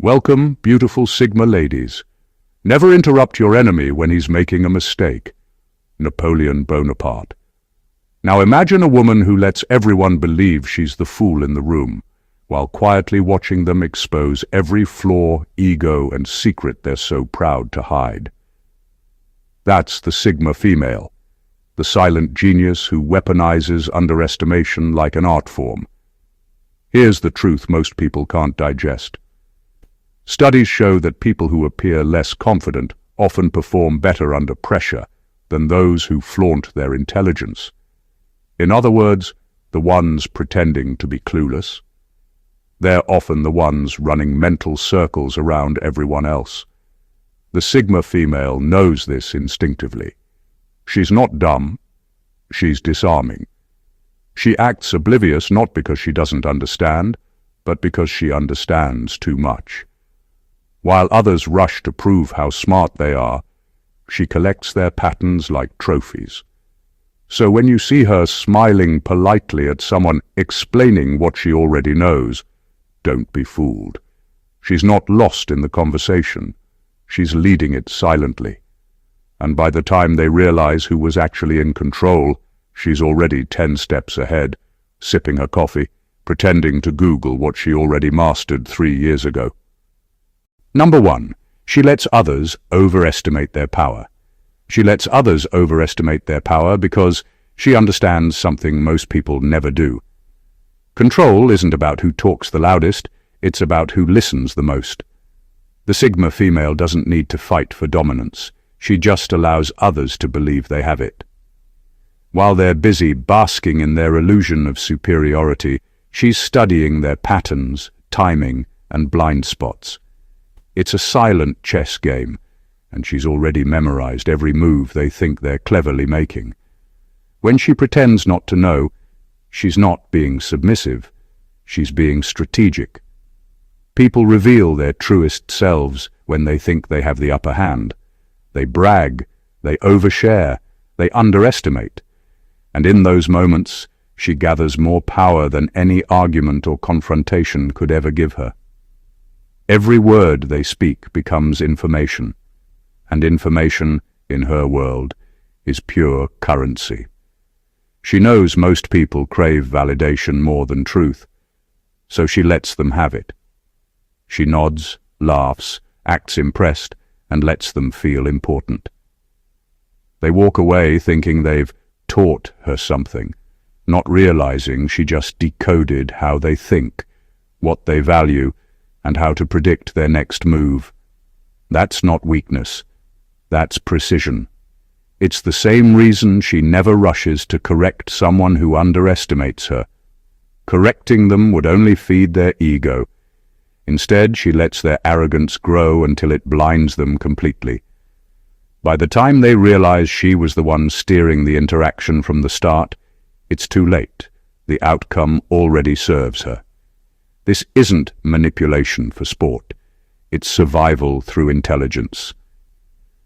Welcome, beautiful Sigma ladies. Never interrupt your enemy when he's making a mistake. Napoleon Bonaparte. Now imagine a woman who lets everyone believe she's the fool in the room, while quietly watching them expose every flaw, ego, and secret they're so proud to hide. That's the Sigma female, the silent genius who weaponizes underestimation like an art form. Here's the truth most people can't digest. Studies show that people who appear less confident often perform better under pressure than those who flaunt their intelligence. In other words, the ones pretending to be clueless. They're often the ones running mental circles around everyone else. The Sigma female knows this instinctively. She's not dumb, she's disarming. She acts oblivious not because she doesn't understand, but because she understands too much. While others rush to prove how smart they are, she collects their patterns like trophies. So when you see her smiling politely at someone explaining what she already knows, don't be fooled. She's not lost in the conversation. She's leading it silently. And by the time they realize who was actually in control, she's already 10 steps ahead, sipping her coffee, pretending to Google what she already mastered 3 years ago. Number 1. She lets others overestimate their power. She lets others overestimate their power because she understands something most people never do. Control isn't about who talks the loudest, it's about who listens the most. The Sigma female doesn't need to fight for dominance. She just allows others to believe they have it. While they're busy basking in their illusion of superiority, she's studying their patterns, timing, and blind spots. It's a silent chess game, and she's already memorized every move they think they're cleverly making. When she pretends not to know, she's not being submissive, she's being strategic. People reveal their truest selves when they think they have the upper hand. They brag, they overshare, they underestimate. And in those moments, she gathers more power than any argument or confrontation could ever give her. Every word they speak becomes information, and information, in her world, is pure currency. She knows most people crave validation more than truth, so she lets them have it. She nods, laughs, acts impressed, and lets them feel important. They walk away thinking they've taught her something, not realizing she just decoded how they think, what they value, and how to predict their next move. That's not weakness. That's precision. It's the same reason she never rushes to correct someone who underestimates her. Correcting them would only feed their ego. Instead, she lets their arrogance grow until it blinds them completely. By the time they realize she was the one steering the interaction from the start, it's too late. The outcome already serves her. This isn't manipulation for sport. It's survival through intelligence.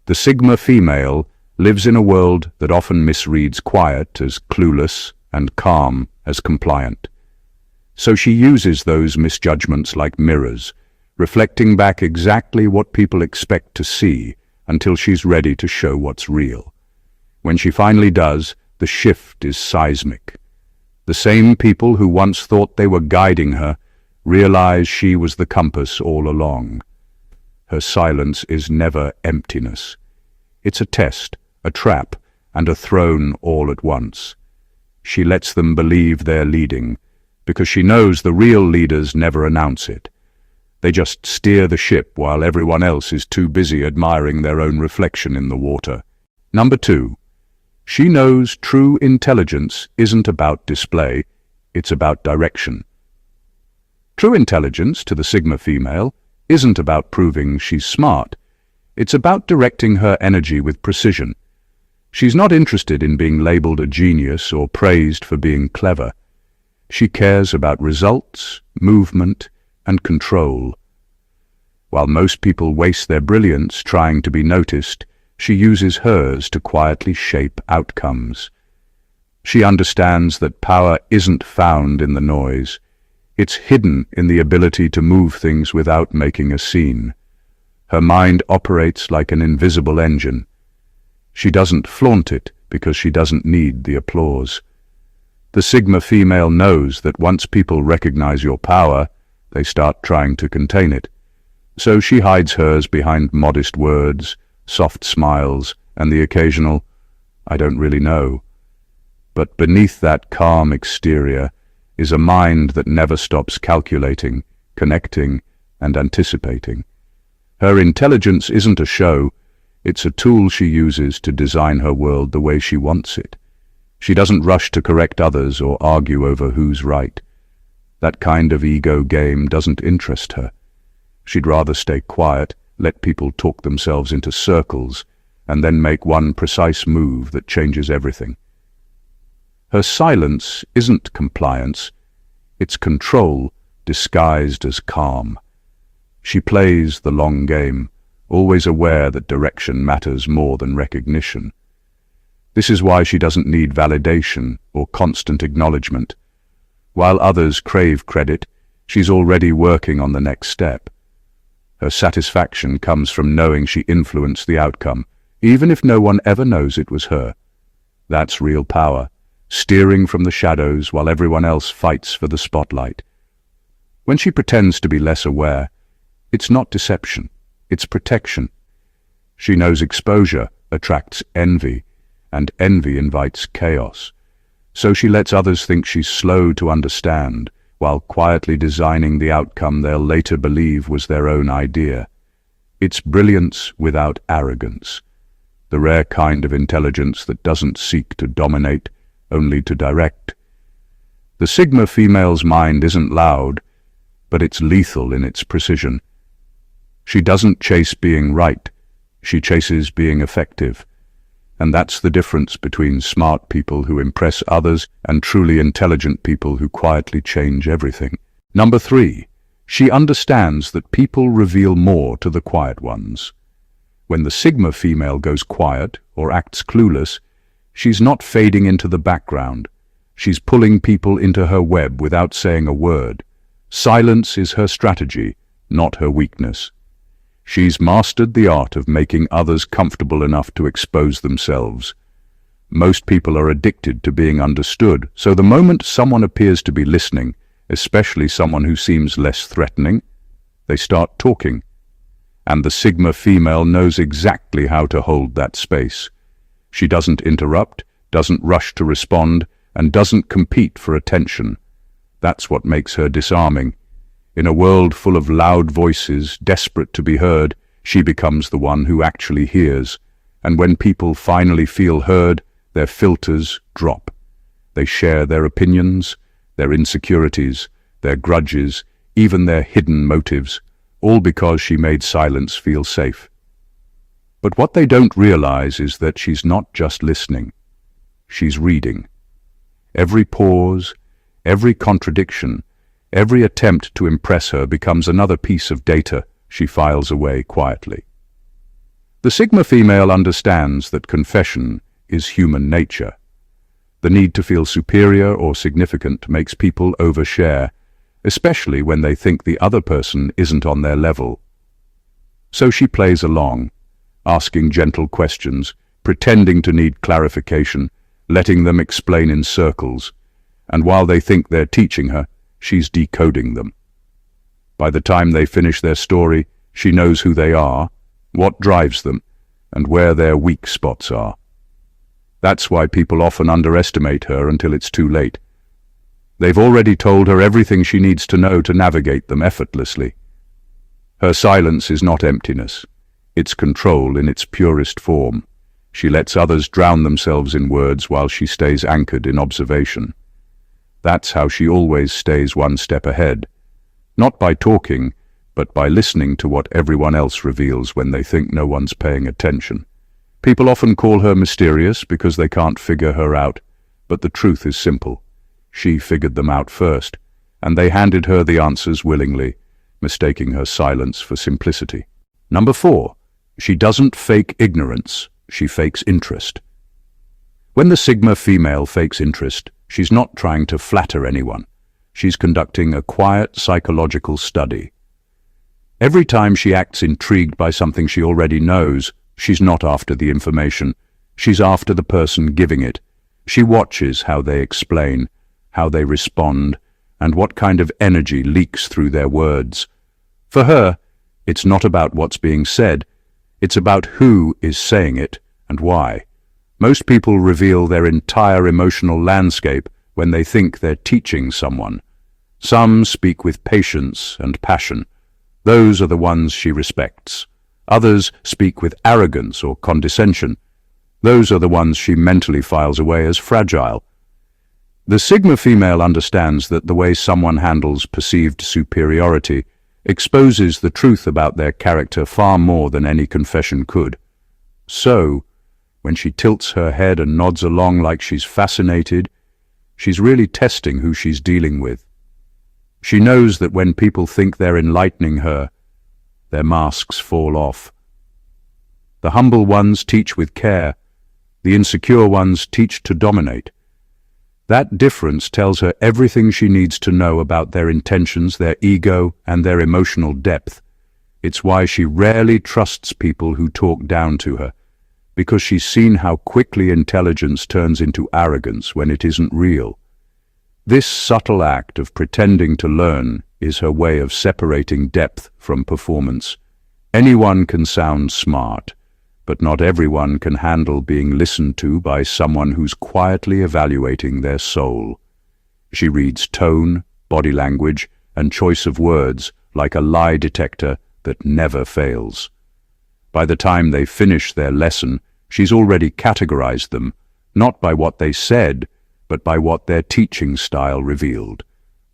The Sigma female lives in a world that often misreads quiet as clueless and calm as compliant. So she uses those misjudgments like mirrors, reflecting back exactly what people expect to see until she's ready to show what's real. When she finally does, the shift is seismic. The same people who once thought they were guiding her realize she was the compass all along. Her silence is never emptiness. It's a test, a trap, and a throne all at once. She lets them believe they're leading, because she knows the real leaders never announce it. They just steer the ship while everyone else is too busy admiring their own reflection in the water. Number 2. She knows true intelligence isn't about display, it's about direction. True intelligence, to the Sigma female, isn't about proving she's smart. It's about directing her energy with precision. She's not interested in being labeled a genius or praised for being clever. She cares about results, movement, and control. While most people waste their brilliance trying to be noticed, she uses hers to quietly shape outcomes. She understands that power isn't found in the noise. It's hidden in the ability to move things without making a scene. Her mind operates like an invisible engine. She doesn't flaunt it because she doesn't need the applause. The Sigma female knows that once people recognize your power, they start trying to contain it. So she hides hers behind modest words, soft smiles, and the occasional, "I don't really know." But beneath that calm exterior is a mind that never stops calculating, connecting, and anticipating. Her intelligence isn't a show, it's a tool she uses to design her world the way she wants it. She doesn't rush to correct others or argue over who's right. That kind of ego game doesn't interest her. She'd rather stay quiet, let people talk themselves into circles, and then make one precise move that changes everything. Her silence isn't compliance, it's control disguised as calm. She plays the long game, always aware that direction matters more than recognition. This is why she doesn't need validation or constant acknowledgement. While others crave credit, she's already working on the next step. Her satisfaction comes from knowing she influenced the outcome, even if no one ever knows it was her. That's real power, steering from the shadows while everyone else fights for the spotlight. When she pretends to be less aware, it's not deception, it's protection. She knows exposure attracts envy, and envy invites chaos. So she lets others think she's slow to understand, while quietly designing the outcome they'll later believe was their own idea. It's brilliance without arrogance, the rare kind of intelligence that doesn't seek to dominate, only to direct. The Sigma female's mind isn't loud, but it's lethal in its precision. She doesn't chase being right, she chases being effective. And that's the difference between smart people who impress others and truly intelligent people who quietly change everything. Number 3, she understands that people reveal more to the quiet ones. When the Sigma female goes quiet or acts clueless, she's not fading into the background. She's pulling people into her web without saying a word. Silence is her strategy, not her weakness. She's mastered the art of making others comfortable enough to expose themselves. Most people are addicted to being understood, so the moment someone appears to be listening, especially someone who seems less threatening, they start talking. And the Sigma female knows exactly how to hold that space. She doesn't interrupt, doesn't rush to respond, and doesn't compete for attention. That's what makes her disarming. In a world full of loud voices, desperate to be heard, she becomes the one who actually hears. And when people finally feel heard, their filters drop. They share their opinions, their insecurities, their grudges, even their hidden motives, all because she made silence feel safe. But what they don't realize is that she's not just listening. She's reading. Every pause, every contradiction, every attempt to impress her becomes another piece of data she files away quietly. The Sigma female understands that confession is human nature. The need to feel superior or significant makes people overshare, especially when they think the other person isn't on their level. So she plays along, asking gentle questions, pretending to need clarification, letting them explain in circles, and while they think they're teaching her, she's decoding them. By the time they finish their story, she knows who they are, what drives them, and where their weak spots are. That's why people often underestimate her until it's too late. They've already told her everything she needs to know to navigate them effortlessly. Her silence is not emptiness. It's control in its purest form. She lets others drown themselves in words while she stays anchored in observation. That's how she always stays one step ahead. Not by talking, but by listening to what everyone else reveals when they think no one's paying attention. People often call her mysterious because they can't figure her out, but the truth is simple. She figured them out first, and they handed her the answers willingly, mistaking her silence for simplicity. Number 4, she doesn't fake ignorance, she fakes interest. When the Sigma female fakes interest, she's not trying to flatter anyone. she's conducting a quiet psychological study. Every time she acts intrigued by something she already knows, she's not after the information. She's after the person giving it. She watches how they explain, how they respond, and what kind of energy leaks through their words. For her, it's not about what's being said. It's about who is saying it and why. Most people reveal their entire emotional landscape when they think they're teaching someone. Some speak with patience and passion. Those are the ones she respects. Others speak with arrogance or condescension. Those are the ones she mentally files away as fragile. The Sigma female understands that the way someone handles perceived superiority exposes the truth about their character far more than any confession could. So, when she tilts her head and nods along like she's fascinated, she's really testing who she's dealing with. She knows that when people think they're enlightening her, their masks fall off. The humble ones teach with care. The insecure ones teach to dominate. That difference tells her everything she needs to know about their intentions, their ego, and their emotional depth. It's why she rarely trusts people who talk down to her, because she's seen how quickly intelligence turns into arrogance when it isn't real. This subtle act of pretending to learn is her way of separating depth from performance. Anyone can sound smart, but not everyone can handle being listened to by someone who's quietly evaluating their soul. She reads tone, body language, and choice of words like a lie detector that never fails. By the time they finish their lesson, she's already categorized them, not by what they said, but by what their teaching style revealed.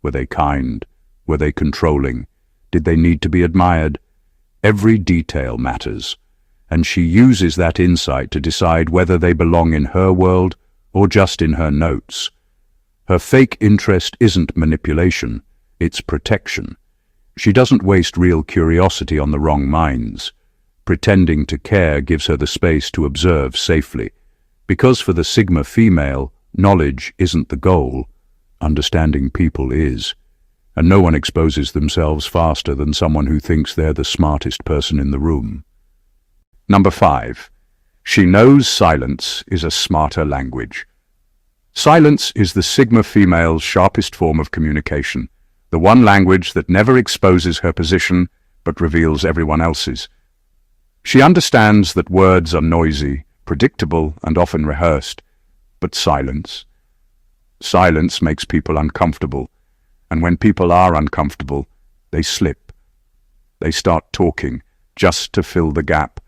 Were they kind? Were they controlling? Did they need to be admired? Every detail matters, and she uses that insight to decide whether they belong in her world or just in her notes. Her fake interest isn't manipulation, it's protection. She doesn't waste real curiosity on the wrong minds. Pretending to care gives her the space to observe safely. Because for the Sigma female, knowledge isn't the goal, understanding people is. And no one exposes themselves faster than someone who thinks they're the smartest person in the room. Number 5. She knows silence is a smarter language. Silence is the Sigma female's sharpest form of communication, the one language that never exposes her position but reveals everyone else's. She understands that words are noisy, predictable, and often rehearsed, but silence makes people uncomfortable, and when people are uncomfortable, they slip. They start talking just to fill the gap,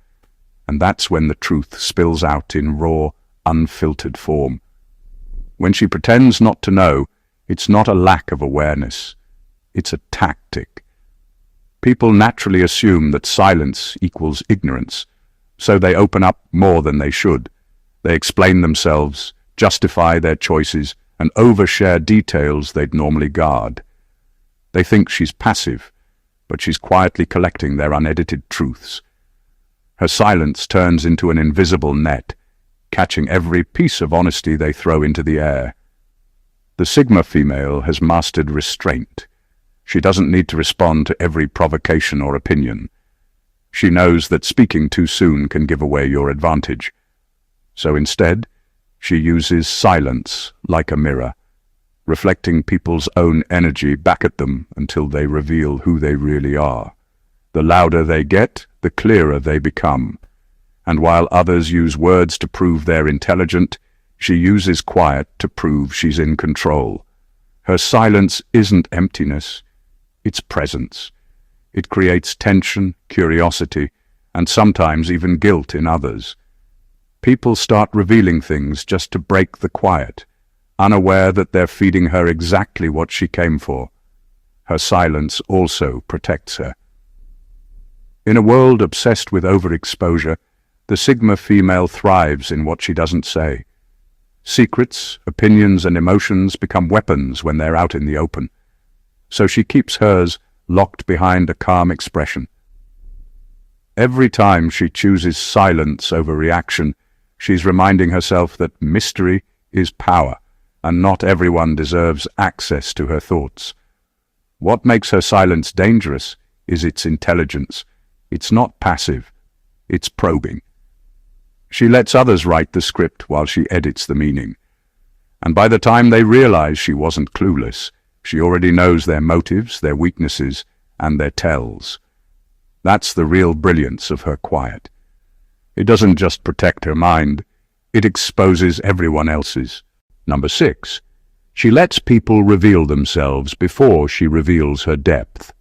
and that's when the truth spills out in raw, unfiltered form. When she pretends not to know, it's not a lack of awareness, it's a tactic. People naturally assume that silence equals ignorance, so they open up more than they should. They explain themselves, justify their choices, and overshare details they'd normally guard. They think she's passive, but she's quietly collecting their unedited truths. Her silence turns into an invisible net, catching every piece of honesty they throw into the air. The Sigma female has mastered restraint. She doesn't need to respond to every provocation or opinion. She knows that speaking too soon can give away your advantage. So instead, she uses silence like a mirror, reflecting people's own energy back at them until they reveal who they really are. The louder they get, the clearer they become. And while others use words to prove they're intelligent, she uses quiet to prove she's in control. Her silence isn't emptiness, it's presence. It creates tension, curiosity, and sometimes even guilt in others. People start revealing things just to break the quiet, unaware that they're feeding her exactly what she came for. Her silence also protects her. In a world obsessed with overexposure, the Sigma female thrives in what she doesn't say. Secrets, opinions, and emotions become weapons when they're out in the open. So she keeps hers locked behind a calm expression. Every time she chooses silence over reaction, she's reminding herself that mystery is power, and not everyone deserves access to her thoughts. What makes her silence dangerous is its intelligence. It's not passive, it's probing. She lets others write the script while she edits the meaning. And by the time they realize she wasn't clueless, she already knows their motives, their weaknesses, and their tells. That's the real brilliance of her quiet. It doesn't just protect her mind, it exposes everyone else's. Number 6. She lets people reveal themselves before she reveals her depth.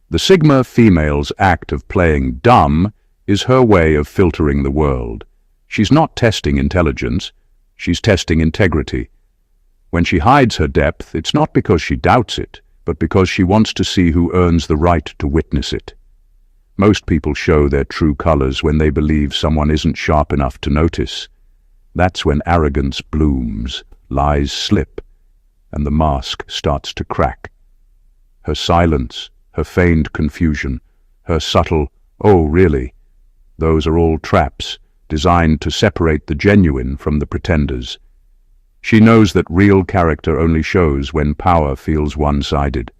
The Sigma female's act of playing dumb is her way of filtering the world. She's not testing intelligence, she's testing integrity. When she hides her depth, it's not because she doubts it, but because she wants to see who earns the right to witness it. Most people show their true colors when they believe someone isn't sharp enough to notice. That's when arrogance blooms, lies slip, and the mask starts to crack. Her silence, her feigned confusion, her subtle, "Oh, really?" Those are all traps designed to separate the genuine from the pretenders. She knows that real character only shows when power feels one-sided.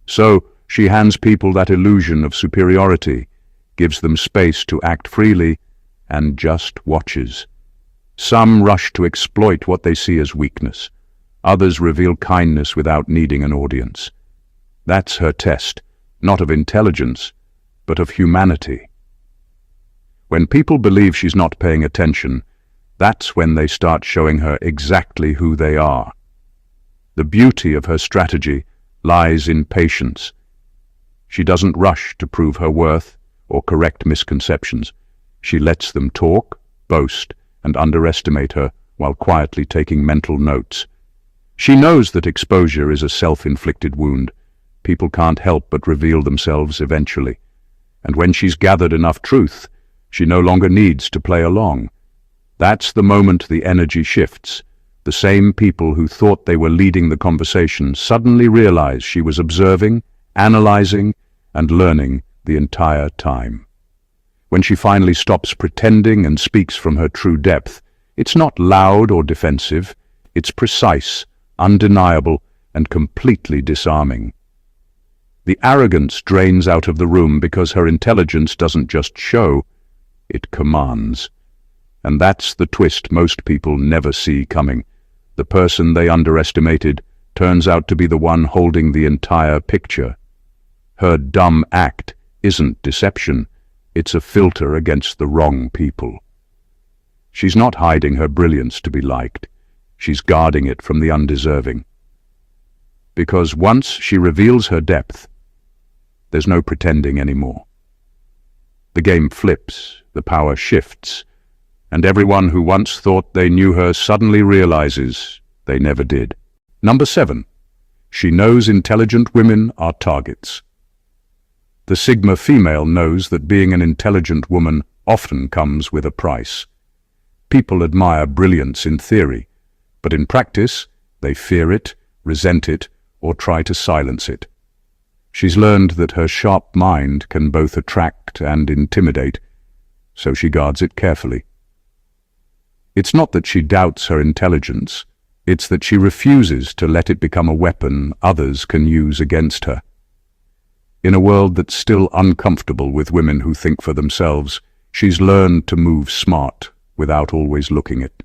So she hands people that illusion of superiority, gives them space to act freely, and just watches. Some rush to exploit what they see as weakness. Others reveal kindness without needing an audience. That's her test, not of intelligence, but of humanity. When people believe she's not paying attention, that's when they start showing her exactly who they are. The beauty of her strategy lies in patience. She doesn't rush to prove her worth or correct misconceptions. She lets them talk, boast, and underestimate her while quietly taking mental notes. She knows that exposure is a self-inflicted wound. People can't help but reveal themselves eventually. And when she's gathered enough truth, she no longer needs to play along. That's the moment the energy shifts. The same people who thought they were leading the conversation suddenly realize she was observing, analyzing, and learning the entire time. When she finally stops pretending and speaks from her true depth, it's not loud or defensive, it's precise, undeniable, and completely disarming. The arrogance drains out of the room because her intelligence doesn't just show, it commands. And that's the twist most people never see coming. The person they underestimated turns out to be the one holding the entire picture. Her dumb act isn't deception, it's a filter against the wrong people. She's not hiding her brilliance to be liked, she's guarding it from the undeserving. Because once she reveals her depth, there's no pretending anymore. The game flips, the power shifts, and everyone who once thought they knew her suddenly realizes they never did. Number 7. She knows intelligent women are targets. The Sigma female knows that being an intelligent woman often comes with a price. People admire brilliance in theory, but in practice, they fear it, resent it, or try to silence it. She's learned that her sharp mind can both attract and intimidate, so she guards it carefully. It's not that she doubts her intelligence, it's that she refuses to let it become a weapon others can use against her. In a world that's still uncomfortable with women who think for themselves, she's learned to move smart without always looking it.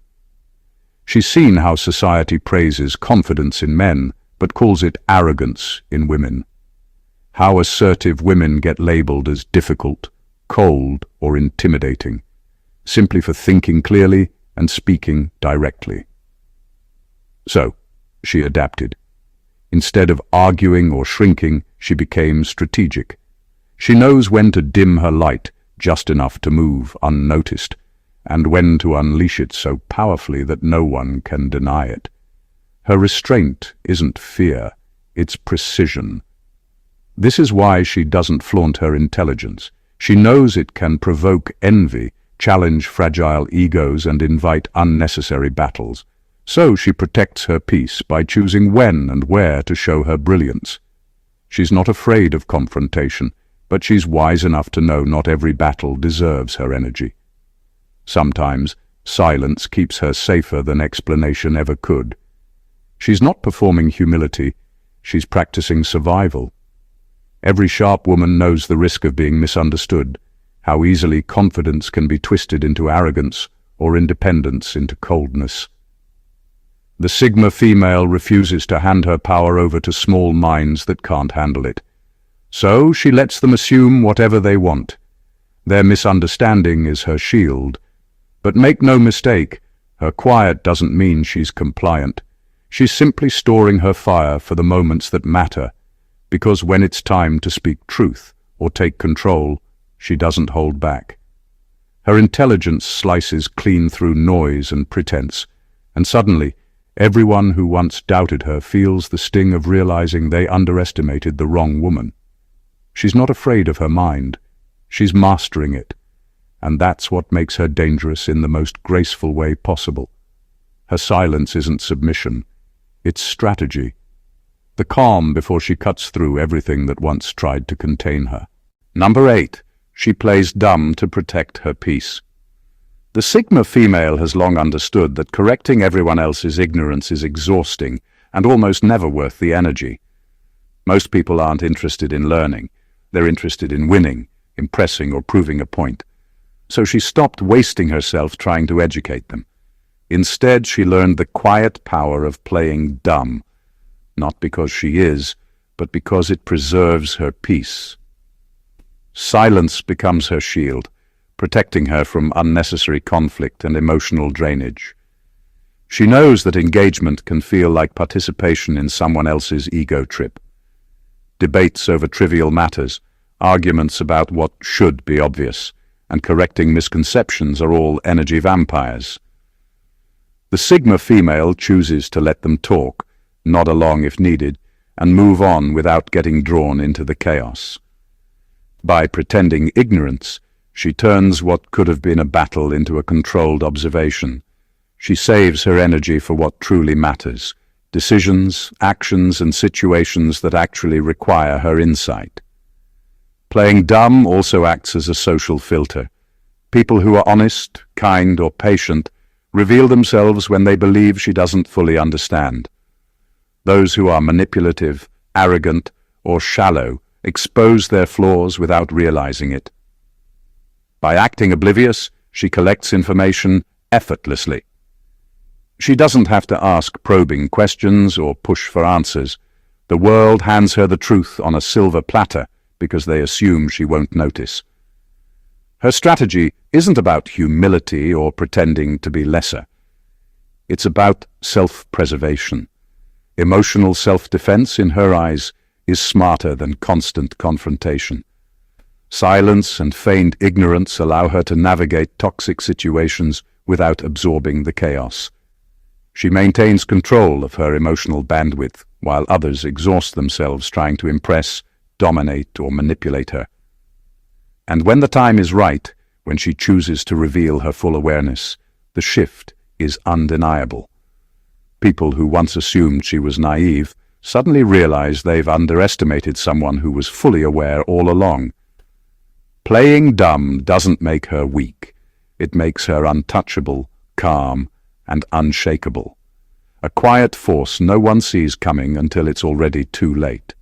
She's seen how society praises confidence in men, but calls it arrogance in women. How assertive women get labeled as difficult, cold, or intimidating, simply for thinking clearly and speaking directly. So, she adapted. Instead of arguing or shrinking, she became strategic. She knows when to dim her light just enough to move unnoticed, and when to unleash it so powerfully that no one can deny it. Her restraint isn't fear, it's precision. This is why she doesn't flaunt her intelligence. She knows it can provoke envy, challenge fragile egos, and invite unnecessary battles. So she protects her peace by choosing when and where to show her brilliance. She's not afraid of confrontation, but she's wise enough to know not every battle deserves her energy. Sometimes, silence keeps her safer than explanation ever could. She's not performing humility, she's practicing survival. Every sharp woman knows the risk of being misunderstood, how easily confidence can be twisted into arrogance or independence into coldness. The Sigma female refuses to hand her power over to small minds that can't handle it. So she lets them assume whatever they want. Their misunderstanding is her shield. But make no mistake, her quiet doesn't mean she's compliant. She's simply storing her fire for the moments that matter, because when it's time to speak truth or take control, she doesn't hold back. Her intelligence slices clean through noise and pretense, and suddenly, everyone who once doubted her feels the sting of realizing they underestimated the wrong woman. She's not afraid of her mind. She's mastering it. And that's what makes her dangerous in the most graceful way possible. Her silence isn't submission. It's strategy. The calm before she cuts through everything that once tried to contain her. Number 8. She plays dumb to protect her peace. The Sigma female has long understood that correcting everyone else's ignorance is exhausting and almost never worth the energy. Most people aren't interested in learning. They're interested in winning, impressing, or proving a point. So she stopped wasting herself trying to educate them. Instead, she learned the quiet power of playing dumb, not because she is, but because it preserves her peace. Silence becomes her shield, protecting her from unnecessary conflict and emotional drainage. She knows that engagement can feel like participation in someone else's ego trip. Debates over trivial matters, arguments about what should be obvious, and correcting misconceptions are all energy vampires. The Sigma female chooses to let them talk, nod along if needed, and move on without getting drawn into the chaos. By pretending ignorance, she turns what could have been a battle into a controlled observation. She saves her energy for what truly matters, decisions, actions, and situations that actually require her insight. Playing dumb also acts as a social filter. People who are honest, kind, or patient reveal themselves when they believe she doesn't fully understand. Those who are manipulative, arrogant, or shallow expose their flaws without realizing it. By acting oblivious, she collects information effortlessly. She doesn't have to ask probing questions or push for answers. The world hands her the truth on a silver platter because they assume she won't notice. Her strategy isn't about humility or pretending to be lesser. It's about self-preservation. Emotional self-defense, in her eyes, is smarter than constant confrontation. Silence and feigned ignorance allow her to navigate toxic situations without absorbing the chaos. She maintains control of her emotional bandwidth, while others exhaust themselves trying to impress, dominate, or manipulate her. And when the time is right, when she chooses to reveal her full awareness, the shift is undeniable. People who once assumed she was naive suddenly realize they've underestimated someone who was fully aware all along. Playing dumb doesn't make her weak. It makes her untouchable, calm, and unshakable. A quiet force no one sees coming until it's already too late.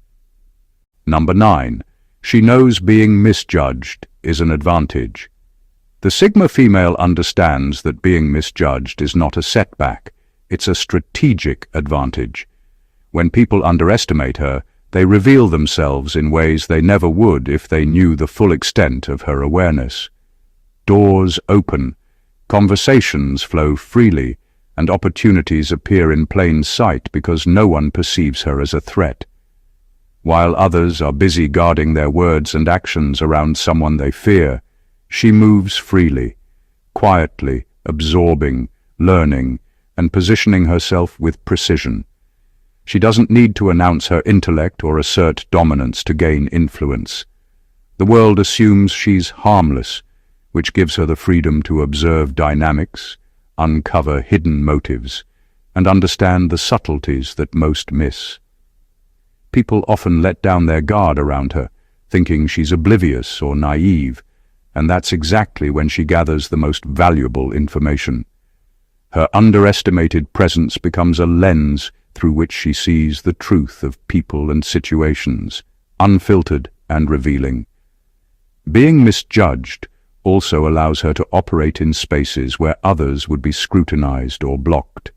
Number 9. She knows being misjudged is an advantage. The Sigma female understands that being misjudged is not a setback, it's a strategic advantage. When people underestimate her, they reveal themselves in ways they never would if they knew the full extent of her awareness. Doors open, conversations flow freely, and opportunities appear in plain sight because no one perceives her as a threat. While others are busy guarding their words and actions around someone they fear, she moves freely, quietly, absorbing, learning, and positioning herself with precision. She doesn't need to announce her intellect or assert dominance to gain influence. The world assumes she's harmless, which gives her the freedom to observe dynamics, uncover hidden motives, and understand the subtleties that most miss. People often let down their guard around her, thinking she's oblivious or naive, and that's exactly when she gathers the most valuable information. Her underestimated presence becomes a lens through which she sees the truth of people and situations, unfiltered and revealing. Being misjudged also allows her to operate in spaces where others would be scrutinized or blocked.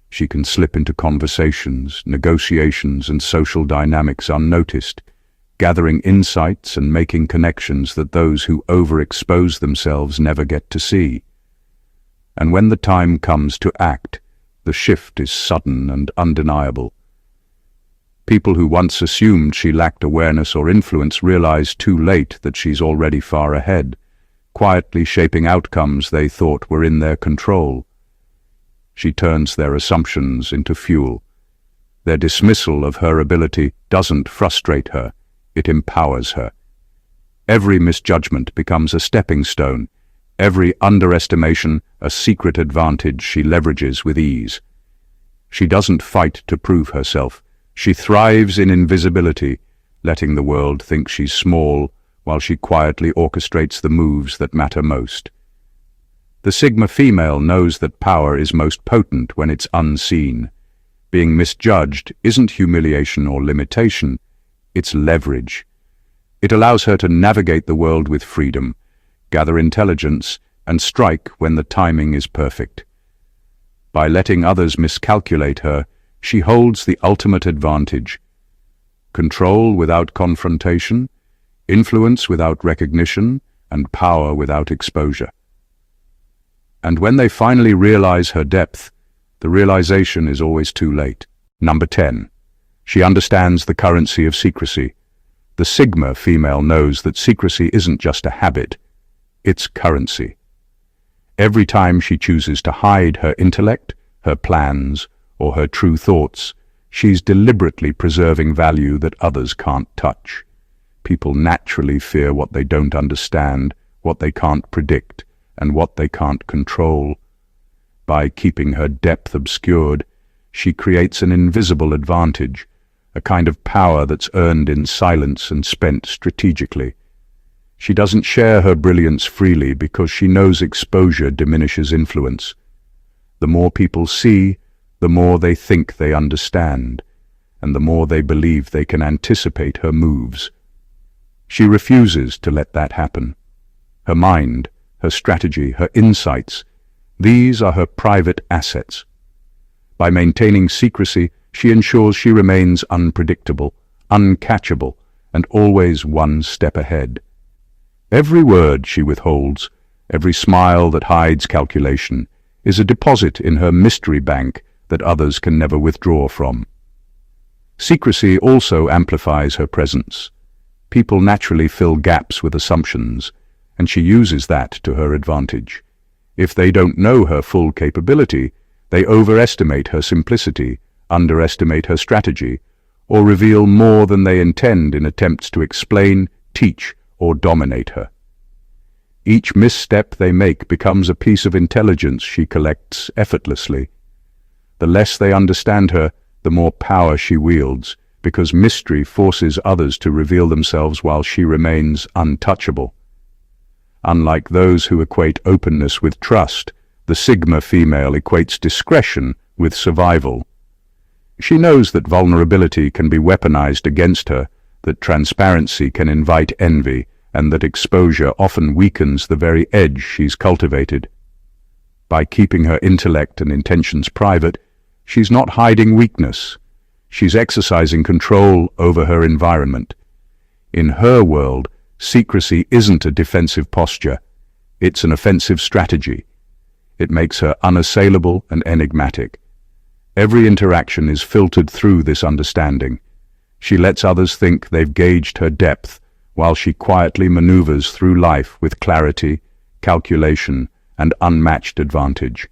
She can slip into conversations, negotiations, and social dynamics unnoticed, gathering insights and making connections that those who overexpose themselves never get to see. And when the time comes to act, the shift is sudden and undeniable. People who once assumed she lacked awareness or influence realize too late that she's already far ahead, quietly shaping outcomes they thought were in their control. She turns their assumptions into fuel. Their dismissal of her ability doesn't frustrate her, it empowers her. Every misjudgment becomes a stepping stone, every underestimation a secret advantage she leverages with ease. She doesn't fight to prove herself. She thrives in invisibility, letting the world think she's small while she quietly orchestrates the moves that matter most. The Sigma female knows that power is most potent when it's unseen. Being misjudged isn't humiliation or limitation, it's leverage. It allows her to navigate the world with freedom, gather intelligence, and strike when the timing is perfect. By letting others miscalculate her, she holds the ultimate advantage. Control without confrontation, influence without recognition, and power without exposure. And when they finally realize her depth, the realization is always too late. Number 10. She understands the currency of secrecy. The Sigma female knows that secrecy isn't just a habit, it's currency. Every time she chooses to hide her intellect, her plans, or her true thoughts, she's deliberately preserving value that others can't touch. People naturally fear what they don't understand, what they can't predict, and what they can't control. By keeping her depth obscured, she creates an invisible advantage, a kind of power that's earned in silence and spent strategically. She doesn't share her brilliance freely because she knows exposure diminishes influence. The more people see, the more they think they understand, and the more they believe they can anticipate her moves. She refuses to let that happen. Her mind, her strategy, her insights, these are her private assets. By maintaining secrecy, she ensures she remains unpredictable, uncatchable, and always one step ahead. Every word she withholds, every smile that hides calculation, is a deposit in her mystery bank that others can never withdraw from. Secrecy also amplifies her presence. People naturally fill gaps with assumptions, and she uses that to her advantage. If they don't know her full capability, they overestimate her simplicity, underestimate her strategy, or reveal more than they intend in attempts to explain, teach, or dominate her. Each misstep they make becomes a piece of intelligence she collects effortlessly. The less they understand her, the more power she wields, because mystery forces others to reveal themselves while she remains untouchable. Unlike those who equate openness with trust, the Sigma female equates discretion with survival. She knows that vulnerability can be weaponized against her, that transparency can invite envy, and that exposure often weakens the very edge she's cultivated. By keeping her intellect and intentions private, she's not hiding weakness. She's exercising control over her environment. In her world, secrecy isn't a defensive posture, it's an offensive strategy. It makes her unassailable and enigmatic. Every interaction is filtered through this understanding. She lets others think they've gauged her depth, while she quietly maneuvers through life with clarity, calculation, and unmatched advantage.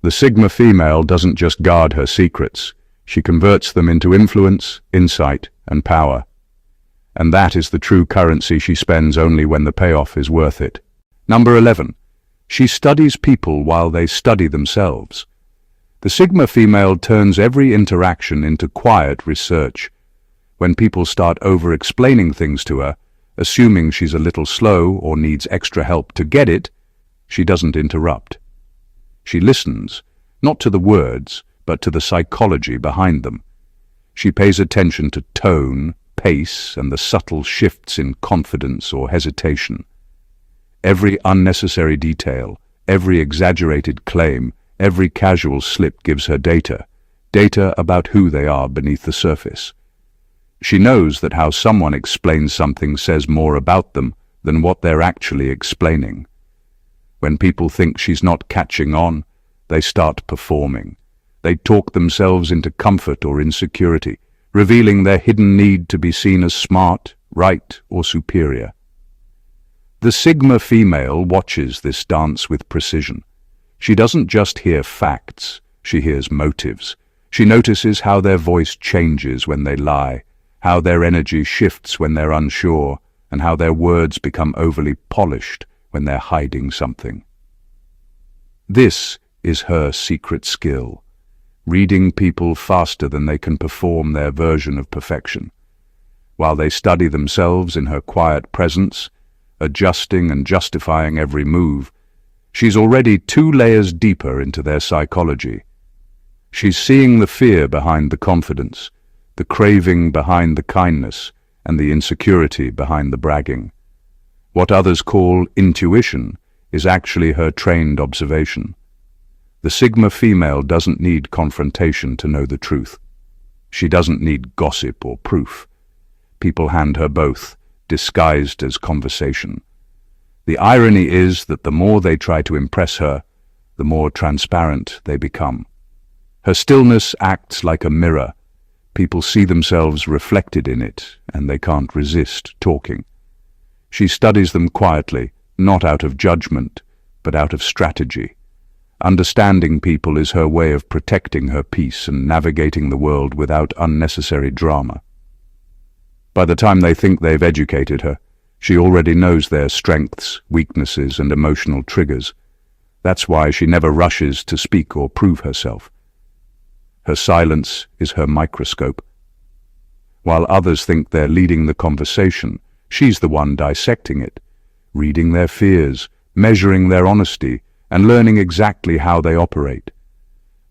The Sigma female doesn't just guard her secrets, she converts them into influence, insight, and power. And that is the true currency she spends only when the payoff is worth it. Number 11. She studies people while they study themselves. The Sigma female turns every interaction into quiet research. When people start over-explaining things to her, assuming she's a little slow or needs extra help to get it, she doesn't interrupt. She listens, not to the words, but to the psychology behind them. She pays attention to tone, pace, and the subtle shifts in confidence or hesitation. Every unnecessary detail, every exaggerated claim, every casual slip gives her data about who they are beneath the surface. She knows that how someone explains something says more about them than what they're actually explaining. When people think she's not catching on, they start performing. They talk themselves into comfort or insecurity, revealing their hidden need to be seen as smart, right, or superior. The Sigma female watches this dance with precision. She doesn't just hear facts, she hears motives. She notices how their voice changes when they lie, how their energy shifts when they're unsure, and how their words become overly polished when they're hiding something. This is her secret skill, reading people faster than they can perform their version of perfection. While they study themselves in her quiet presence, adjusting and justifying every move, she's already 2 layers deeper into their psychology. She's seeing the fear behind the confidence, the craving behind the kindness, and the insecurity behind the bragging. What others call intuition is actually her trained observation. The Sigma female doesn't need confrontation to know the truth. She doesn't need gossip or proof. People hand her both, disguised as conversation. The irony is that the more they try to impress her, the more transparent they become. Her stillness acts like a mirror. People see themselves reflected in it, and they can't resist talking. She studies them quietly, not out of judgment, but out of strategy. Understanding people is her way of protecting her peace and navigating the world without unnecessary drama. By the time they think they've educated her, she already knows their strengths, weaknesses, and emotional triggers. That's why she never rushes to speak or prove herself. Her silence is her microscope. While others think they're leading the conversation, she's the one dissecting it, reading their fears, measuring their honesty, and learning exactly how they operate.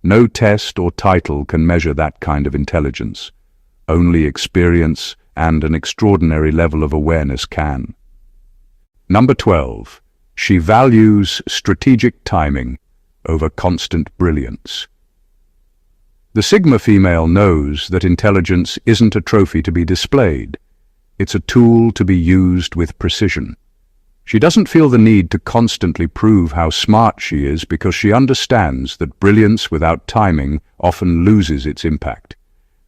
No test or title can measure that kind of intelligence. Only experience and an extraordinary level of awareness can. Number 12. She values strategic timing over constant brilliance. The Sigma female knows that intelligence isn't a trophy to be displayed. It's a tool to be used with precision. She doesn't feel the need to constantly prove how smart she is because she understands that brilliance without timing often loses its impact.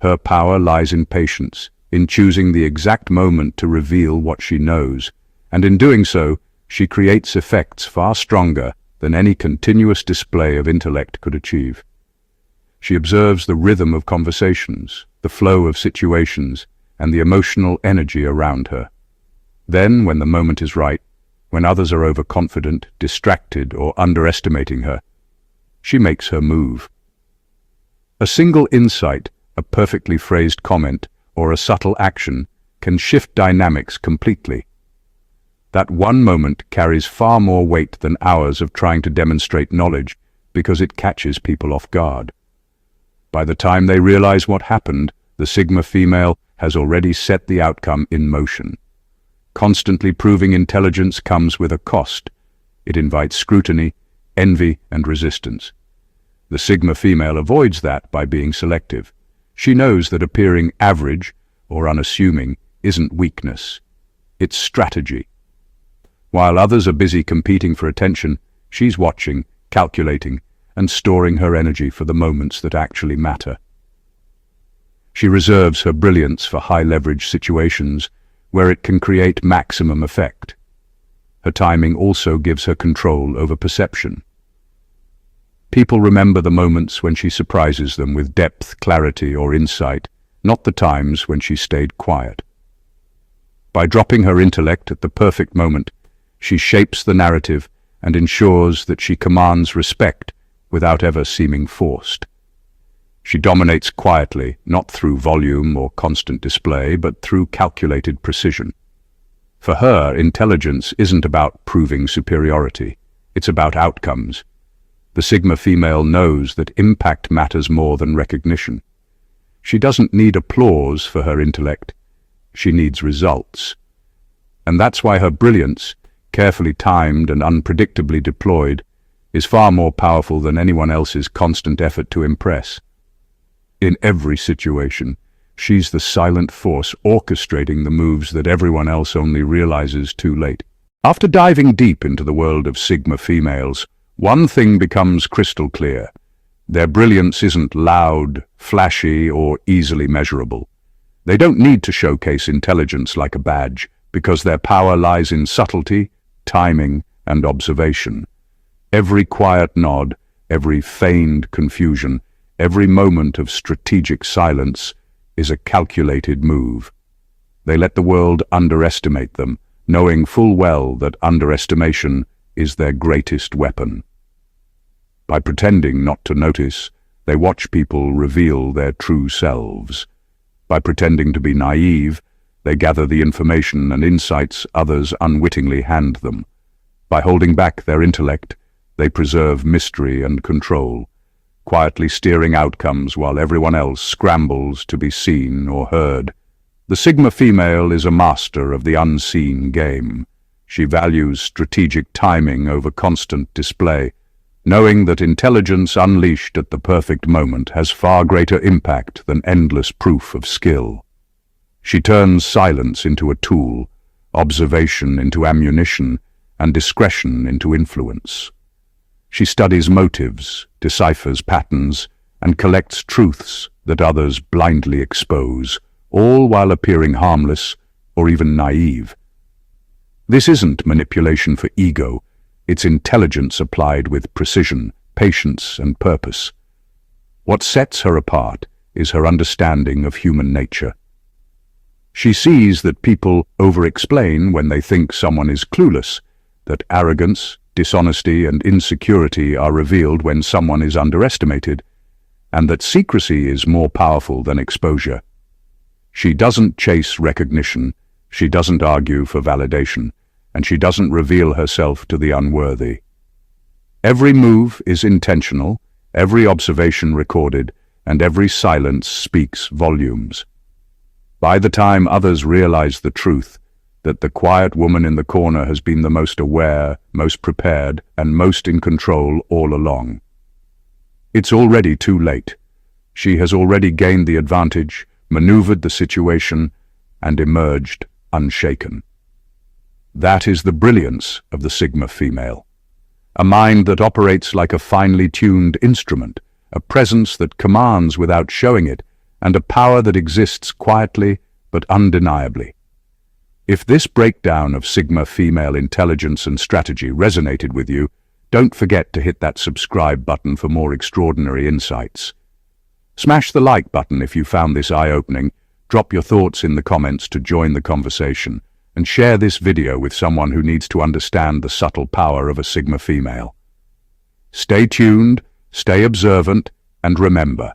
Her power lies in patience, in choosing the exact moment to reveal what she knows, and in doing so, she creates effects far stronger than any continuous display of intellect could achieve. She observes the rhythm of conversations, the flow of situations, and the emotional energy around her. Then, when the moment is right, when others are overconfident, distracted, or underestimating her, she makes her move. A single insight, a perfectly phrased comment, or a subtle action can shift dynamics completely. That one moment carries far more weight than hours of trying to demonstrate knowledge because it catches people off guard. By the time they realize what happened, the Sigma female has already set the outcome in motion. Constantly proving intelligence comes with a cost. It invites scrutiny, envy, and resistance. The Sigma female avoids that by being selective. She knows that appearing average or unassuming isn't weakness. It's strategy. While others are busy competing for attention, she's watching, calculating, and storing her energy for the moments that actually matter. She reserves her brilliance for high-leverage situations where it can create maximum effect. Her timing also gives her control over perception. People remember the moments when she surprises them with depth, clarity, or insight, not the times when she stayed quiet. By dropping her intellect at the perfect moment, she shapes the narrative and ensures that she commands respect without ever seeming forced. She dominates quietly, not through volume or constant display, but through calculated precision. For her, intelligence isn't about proving superiority. It's about outcomes. The Sigma female knows that impact matters more than recognition. She doesn't need applause for her intellect. She needs results. And that's why her brilliance, carefully timed and unpredictably deployed, is far more powerful than anyone else's constant effort to impress. In every situation, she's the silent force orchestrating the moves that everyone else only realizes too late. After diving deep into the world of Sigma females, one thing becomes crystal clear. Their brilliance isn't loud, flashy, or easily measurable. They don't need to showcase intelligence like a badge, because their power lies in subtlety, timing, and observation. Every quiet nod, every feigned confusion, every moment of strategic silence is a calculated move. They let the world underestimate them, knowing full well that underestimation is their greatest weapon. By pretending not to notice, they watch people reveal their true selves. By pretending to be naive, they gather the information and insights others unwittingly hand them. By holding back their intellect, they preserve mystery and control, quietly steering outcomes while everyone else scrambles to be seen or heard. The Sigma female is a master of the unseen game. She values strategic timing over constant display, knowing that intelligence unleashed at the perfect moment has far greater impact than endless proof of skill. She turns silence into a tool, observation into ammunition, and discretion into influence. She studies motives, deciphers patterns, and collects truths that others blindly expose, all while appearing harmless or even naive. This isn't manipulation for ego, it's intelligence applied with precision, patience, and purpose. What sets her apart is her understanding of human nature. She sees that people over-explain when they think someone is clueless, that arrogance, dishonesty, and insecurity are revealed when someone is underestimated, and that secrecy is more powerful than exposure. She doesn't chase recognition, she doesn't argue for validation, and she doesn't reveal herself to the unworthy. Every move is intentional, every observation recorded, and every silence speaks volumes. By the time others realize the truth, that the quiet woman in the corner has been the most aware, most prepared, and most in control all along. It's already too late. She has already gained the advantage, maneuvered the situation, and emerged unshaken. That is the brilliance of the Sigma female. A mind that operates like a finely tuned instrument, a presence that commands without showing it, and a power that exists quietly but undeniably. If this breakdown of Sigma female intelligence and strategy resonated with you, don't forget to hit that subscribe button for more extraordinary insights. Smash the like button if you found this eye-opening, drop your thoughts in the comments to join the conversation, and share this video with someone who needs to understand the subtle power of a Sigma female. Stay tuned, stay observant, and remember,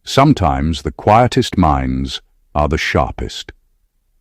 sometimes the quietest minds are the sharpest.